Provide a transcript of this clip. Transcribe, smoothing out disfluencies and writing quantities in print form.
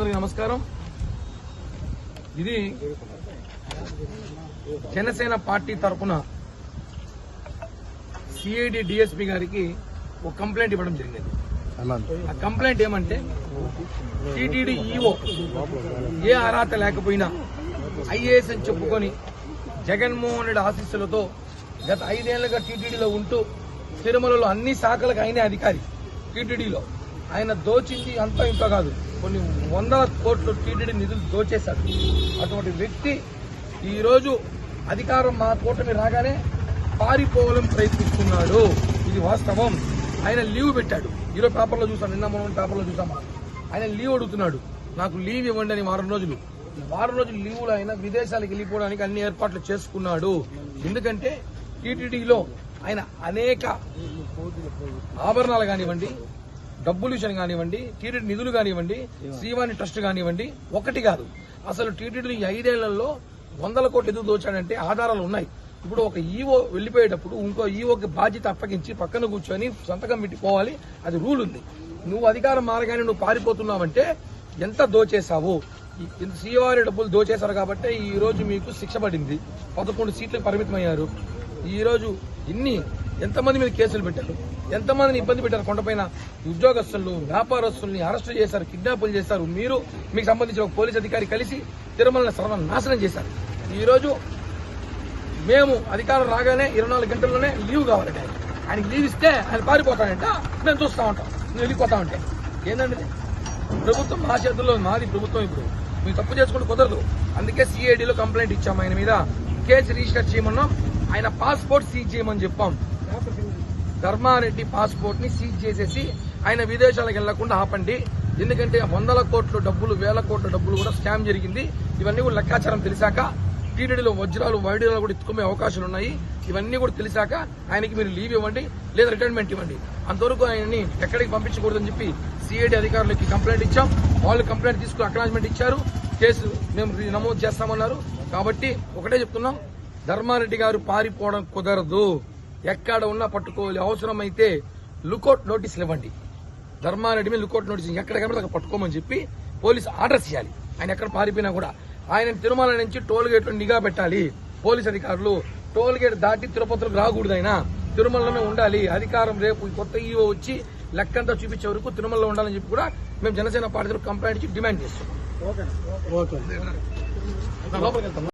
అందరికీ నమస్కారం. ఇది జనసేన పార్టీ తరఫున సిఐడి డిఎస్పీ గారికి ఒక కంప్లైంట్ ఇవ్వడం జరిగింది. ఆ కంప్లైంట్ ఏమంటే టీటీడీ ఈఓ ఏ అర్హత లేకపోయినా ఐఏఎస్ అని చెప్పుకొని జగన్మోహన్ రెడ్డి ఆశీస్సులతో గత 5 ఏళ్లుగా టీటీడీలో ఉంటూ తిరుమలలో అన్ని శాఖలకు ఆయనే అధికారి. టీటీడీలో ఆయన దోచింది అంతా ఇంత కాదు, కొన్ని వందల కోట్లు టీటీడీ నిధులు దోచేశాడు. అటువంటి వ్యక్తి ఈరోజు అధికారం మా కూటమి రాగానే పారిపోవాలని ప్రయత్నిస్తున్నాడు. ఇది వాస్తవం. ఆయన లీవ్ పెట్టాడు. ఈరోజు పేపర్లో చూసాం, నిన్న మనం పేపర్లో చూసామా, ఆయన లీవ్ అడుగుతున్నాడు. నాకు లీవ్ ఇవ్వండి అని వారం రోజులు లీవులు ఆయన విదేశాలకు వెళ్ళిపోవడానికి అన్ని ఏర్పాట్లు చేసుకున్నాడు. ఎందుకంటే టీటీడీలో ఆయన అనేక ఆభరణాలు కానివ్వండి, డబ్బుల విషయం కానివ్వండి, టీటీడీ నిధులు కానివ్వండి, శ్రీవాణి ట్రస్ట్ కానివ్వండి, ఒకటి కాదు అసలు టీటీడీ 5 ఏళ్లలో 100 కోట్లు ఎదురు దోచాడంటే ఆధారాలు ఉన్నాయి. ఇప్పుడు ఒక ఈఓ వెళ్లిపోయేటప్పుడు ఇంకో ఈఓకి బాధ్యత అప్పగించి పక్కన కూర్చొని సంతకం పెట్టుకోవాలి, అది రూల్ ఉంది. నువ్వు అధికారం మారగానే నువ్వు పారిపోతున్నావంటే ఎంత దోచేశావు. శ్రీవారి డబ్బులు దోచేశారు కాబట్టి ఈ రోజు మీకు శిక్ష పడింది. 11 సీట్లకు పరిమితమయ్యారు. ఈ రోజు ఎంతమంది మీద కేసులు పెట్టారు, ఎంతమందిని ఇబ్బంది పెట్టారు. కొండపైన ఉద్యోగస్తులను, వ్యాపారస్తుల్ని అరెస్టు చేశారు, కిడ్నాపులు చేశారు. మీకు సంబంధించిన ఒక పోలీస్ అధికారి కలిసి తిరుమలని సర్వనాశనం చేశారు. ఈ రోజు మేము అధికారం రాగానే 24 గంటల్లోనే లీవ్ కావాలంటే ఆయనకి లీవ్ ఇస్తే ఆయన పారిపోతాడంట. మేము చూస్తా ఉంటాం, నువ్వు వెళ్ళిపోతా ఉంటే. ఏంటంటే ప్రభుత్వం మా చేతుల్లో, మాది ప్రభుత్వం. ఇప్పుడు మీరు తప్పు చేసుకుంటూ కుదరదు. అందుకే సిఐడిలో కంప్లైంట్ ఇచ్చాము. ఆయన మీద కేసు రిజిస్టర్ చేయమన్నాం. ఆయన పాస్పోర్ట్ సీజ్ చేయమని చెప్పాం. ధర్మారెడ్డి పాస్పోర్ట్ ని సీజ్ చేసేసి ఆయన విదేశాలకు వెళ్లకుండా ఆపండి. ఎందుకంటే 100 కోట్ల డబ్బులు, 1000 కోట్ల డబ్బులు కూడా స్కామ్ జరిగింది. ఇవన్నీ కూడా లెక్కాచారం తెలిసాక టీటీడీలో వజ్రాలు, వైడూరాలు కూడా ఎత్తుకునే అవకాశాలు ఉన్నాయి. ఇవన్నీ కూడా తెలిసాక ఆయనకి మీరు లీవ్ ఇవ్వండి, లేదా రిటైర్మెంట్ ఇవ్వండి. అంతవరకు ఆయన్ని ఎక్కడికి పంపించకూడదని చెప్పి సిఐడి అధికారులకి కంప్లైంట్ ఇచ్చాం. వాళ్ళు కంప్లైంట్ తీసుకుని అక్నాలజ్మెంట్ ఇచ్చారు. కేసు మేము నమోదు చేస్తామన్నారు. కాబట్టి ఒకటే చెప్తున్నాం, ధర్మారెడ్డి గారు పారిపోవడం కుదరదు. ఎక్కడ ఉన్నా పట్టుకోవాలి. అవసరమైతే లుకౌట్ నోటీసులు ఇవ్వండి. ధర్మారెడ్డి మీద లుకౌట్ నోటీస్ ఎక్కడ కనబడితే అక్కడ పట్టుకోమని చెప్పి పోలీసు ఆర్డర్స్ ఇవ్వాలి. ఆయన ఎక్కడ పారిపోయినా కూడా ఆయన తిరుమల నుంచి టోల్ గేట్లో నిఘా పెట్టాలి. పోలీస్ అధికారులు టోల్ గేట్ దాటి తిరుపతికి రాకూడదు. ఆయన తిరుమలలోనే ఉండాలి. అధికారం రేపు కొత్త ఈవో వచ్చి లెక్కంతా చూపించే వరకు తిరుమలలో ఉండాలని చెప్పి కూడా మేము జనసేన పార్టీ కంప్లైంట్ ఇచ్చి డిమాండ్ చేస్తున్నాం.